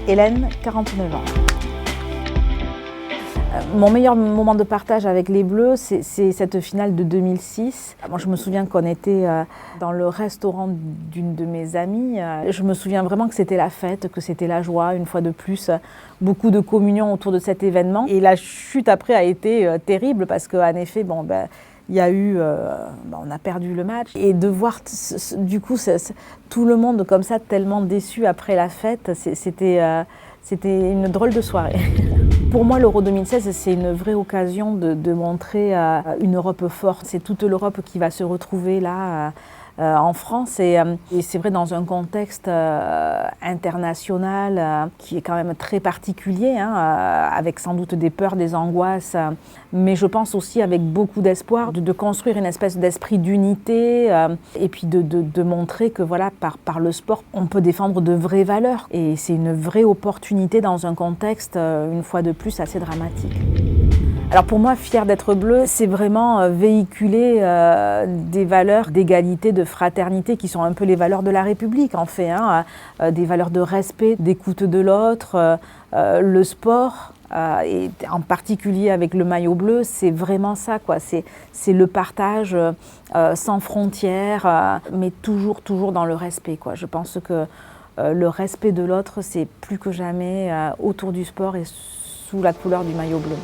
Hélène, 49 ans. Mon meilleur moment de partage avec les Bleus, c'est cette finale de 2006. Moi, je me souviens qu'on était dans le restaurant d'une de mes amies. Je me souviens vraiment que c'était la fête, que c'était la joie, une fois de plus. Beaucoup de communion autour de cet événement. Et la chute après a été terrible parce qu'en effet, il y a eu, on a perdu le match. Et de voir du coup tout le monde comme ça, tellement déçu après la fête, c'était une drôle de soirée. Pour moi, l'Euro 2016, c'est une vraie occasion de montrer une Europe forte. C'est toute l'Europe qui va se retrouver là en France. Et c'est vrai dans un contexte international qui est quand même très particulier, avec sans doute des peurs, des angoisses, mais je pense aussi avec beaucoup d'espoir de construire une espèce d'esprit d'unité et puis de montrer que voilà, par le sport, on peut défendre de vraies valeurs. Et c'est une vraie opportunité dans un contexte, une fois de plus, assez dramatique. Alors pour moi, fier d'être bleu, c'est vraiment véhiculer des valeurs d'égalité, de fraternité, qui sont un peu les valeurs de la République en fait, des valeurs de respect, d'écoute de l'autre, le sport. Et en particulier avec le maillot bleu, c'est vraiment ça, quoi. C'est le partage sans frontières, mais toujours dans le respect, quoi. Je pense que le respect de l'autre, c'est plus que jamais autour du sport et sous la couleur du maillot bleu.